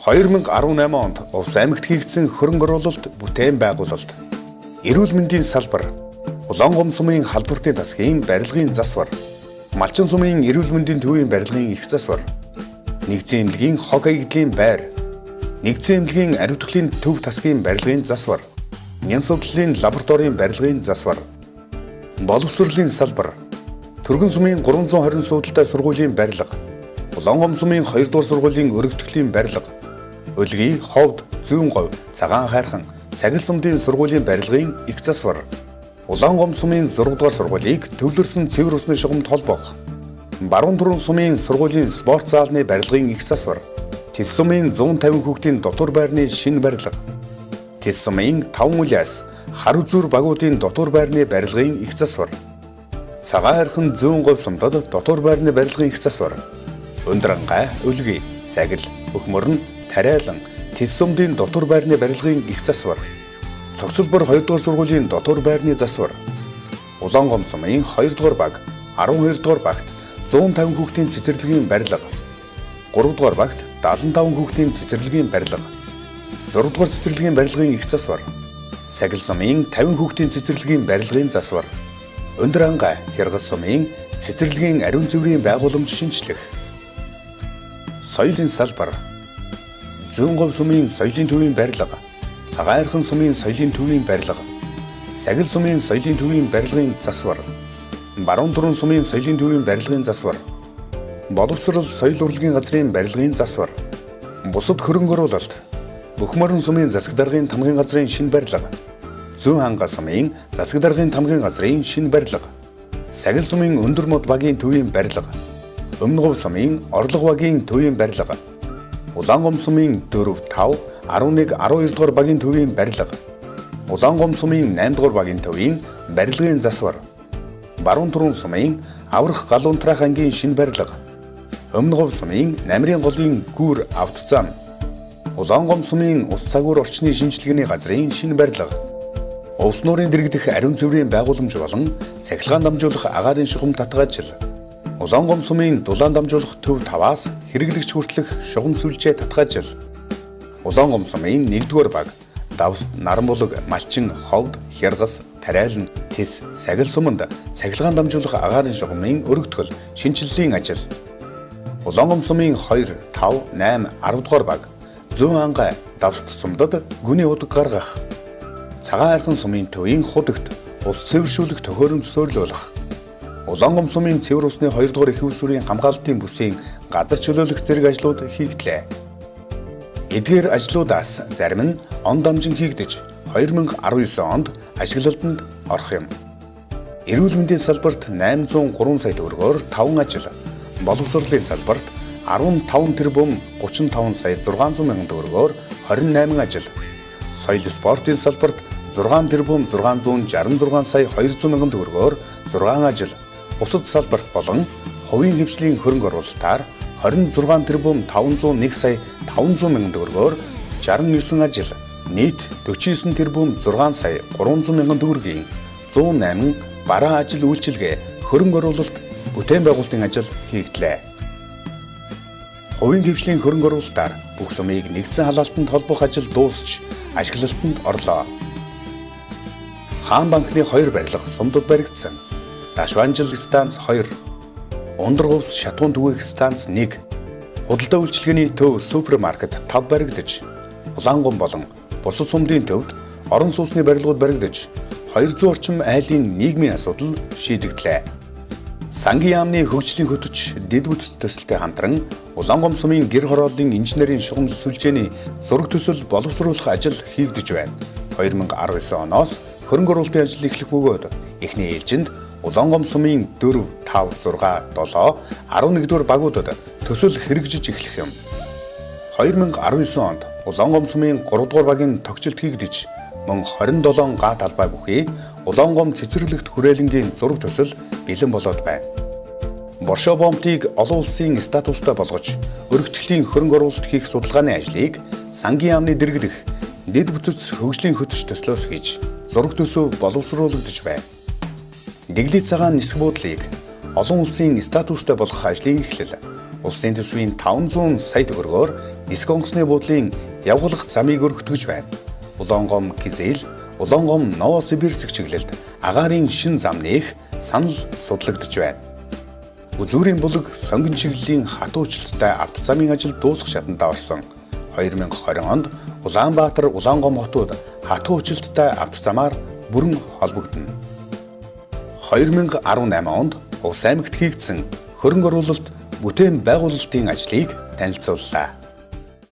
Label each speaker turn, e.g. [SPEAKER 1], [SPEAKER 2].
[SPEAKER 1] 2018 онд Увс аймагт хийгдсэн хөрөнгө оруулалт бүтээн байгуулалт, эрүүл мэндийн салбар, Улаангом сумын халдвартын тасгийн барилгын засвар, Малчин сумын эрүүл мэндийн төвийн барилгын их засвар, нэгдсэн эмнэлгийн хог аягдлын байр, нэгдсэн эмнэлгийн ариутгалын төв тасгийн барилгын засвар, нянсавдлын лабораторийн барилгын засвар, боловсролын салбар, Түргэн сумын 320 суудалтай сургуулийн барилга, Улаангом сумын 2 дугаар сургуулийн өргөтгөлийн барилга, Өлгий, Ховд, Зүүн говь, Цагаан хайрхан, Сагил сумдын сургуулийн барилгын их засвар, Улаангом сумын 6 дугаар сургуулийг төвлөрсөн цэвэр усны шугамд холбох, Баруун Түрэн сумын сургуулийн спорт заалны барилгын их засвар, Тис сумын 150 хүүхдийн дотор байрны шинэ барилга, Тис сумын 5 улаас хар үзүүр багуудын дотор байрны барилгын их засвар, Цагаан хайрхан Зүүн говь сумдад дотор байрны барилгын их засвар, Өндрангай, Өлгий, Сагил, Бөхмөрн, Тариалан, Тис сумдын дотор байрны барилгын их засвар, Цогцолбор 2 дугаар сургуулийн дотор байрны засвар, Улаангом сумын 2 дугаар баг, 12 дугаар багт 150 хүүхдийн цэцэрлэгийн барилга, 3 дугаар багт 75 хүүхдийн цэцэрлэгийн барилга, 6 дугаар цэцэрлэгийн барилгын их засвар, Сагил сумын 50 хүүхдийн цэцэрлэгийн барилгын засвар, Өндрангай, Хяргас сумын цэцэрлэгийн ариун цэврийн байгууламж шинжлэх, соёлын салбар, Зүүн говь сумын соёлын төвийн барилга, Цагаан хайрхан сумын соёлын төвийн барилга, Сагил сумын соёлын төвийн барилгын засвар, Баруун Түрэн сумын соёлын төвийн барилгын засвар, боловсрол соёл урлагийн газрын барилгын засвар, бусад хөрөнгө оруулалт, Бөхмөрн сумын засаг даргын тамгын газрын шинэ барилга, Зүүн ханга сумын засаг даргын тамгын газрын шинэ барилга, Сагил сумын өндөр мод багийн төвийн барилга, Өмнө говь сумын орлого багийн төвийн барилга, Улаангом сумын 4, 5, 11, 12 дугаар багийн төвийн барилга, Улаангом сумын 8 дугаар багийн төвийн барилгын засвар, Баруун Түрэн сумын аврах гал унтраах ангийн шинэ барилга, Өмнө говь сумын намрын голын гүүр автозам, Улаангом сумын ус цагуур орчны шинжилгээний газрын шинэ барилга, Увс нуурын дэргэдэх ариун цэврийн байгууламж болон цахилгаан дамжуулах агаарын шугам татгаажил, Улаангом сумын дулаан дамжуулах төв 5-аас хэрэглэгч хүртэлх шугам сүлжээ татгаажил, Улаангом сумын 1-р баг, Давст, Наранбулаг, Малчин, Ховд, Хяргас, Тариалан, Тис, Сагил суманд цахилгаан дамжуулах агаарын шугамын өргөтгөл, шинжиллийн ажил, Улаангом сумын 2, 5, 8, 10 дугаар баг, Зүүн ангай, Давст сумдад гүний удаг гаргах, Цагаан хайрхан сумын төвийн худагт ус цэвэршүүлэх төхөөрөмж суурилуулах, Улаангом сумын цэвэр усны 2 дугаар их усүрийн хамгаалалтын бүсийн газар чөлөөлөх зэрэг ажлууд хийгдлээ. Эдгээр ажлуудаас зарим нь он дамжин хийгдэж 2019 онд ашиглалтанд орох юм. Эрүүл мэндийн салбарт 803 сая төгрөгөөр 5 ажил, боловсролын салбарт 15 тэрбум 35 сая 600 мянган төгрөгөөр 28 ажил, соёл спортын салбарт 6 тэрбум 666 сая 200 мянган төгрөгөөр 6 ажил, бусад салбарт болон хувийн хвшлийн хөрөнгө оруулалтаар 26 тэрбум 501 сая 500 мянган төгрөгөөр 69 ажил, нийт 49 тэрбум 6 сая 300 мянган төгрөгийн 108 бараа ажил үйлчилгээ, хөрөнгө оруулалт, бүтээн байгуулалтын ажил хийгдлээ. Хувийн хвшлийн хөрөнгө оруулалтаар бүх сумыг нэгдсэн халаалтанд холбох ажил дуусч ашиглалтанд орлоо. Хаан банкны 2 барилга сумдад баригдсан. Дашванжил станц 2, Ундрговс шатуун түгээх станц 1, худалдаа үйлчилгээний төв супермаркет 5 баригдаж, Улаангом болон бусад сумдын төвд орон сууцны барилгууд баригдаж, 200 орчим айлын нийгмийн асуудал шийдэгдлээ. Сангийн яамны хөгжлийн хөтөч дэд бүтц төсөлтэй хамтран Улаангом сумын гэр хорооллын инженерийн шугам сүлжээний зураг төсөл боловсруулах ажил хийгдэж байна. 2019 оноос хөрөнгө оруулалтын ажил эхлэх бөгөөд эхний ээлжинд Улаангом сумын 4, 5, 6, 7, 11-р багуудад төсөл хэрэгжиж эхлэх юм. 2019 онд Улаангом сумын 3-р багийн тогтчлт хийгдэж, мөн 27 га талбай бүхий Улаангом цэцэрлэгт хүрээлэнгийн зураг төсөл бэлэн болоод байна. Боршоо бомтыг олон улсын статустай болгож, өргөтгөлийн хөрөнгө оруулалт хийх судалгааны ажлыг сангийн яамны дэргэдэх дэд бүтц хөгжлийн хөтөч төслөөс хийж, зураг төсөв боловсруулагдаж байна. Дэглит цагаан нисэх буудлыг олон улсын статустай болгох ажлын эхлэл улсын төсвийн 500 сая төгрөгөөр Нисэх онгоцны буудлын явгалах замыг өргөтгөж байна. Улонгом Кизил, Улонгом Новосибирск чиглэлд агаарын шин зам нээх санал судлагдж байна. Үзүүрийн булаг сонгон чиглэлийн хатуу хүчилттэй авто замын ажил дуусах шатанд орсон. 2020 онд Улаанбаатар Улонгом хотууд хатуу хүчилттэй авто замаар бүрэн холбогдно. 2018 онд Увс аймагт хийгдсэн хөрөнгө оруулалт бүтээн байгуулалтын ажлыг танилцууллаа.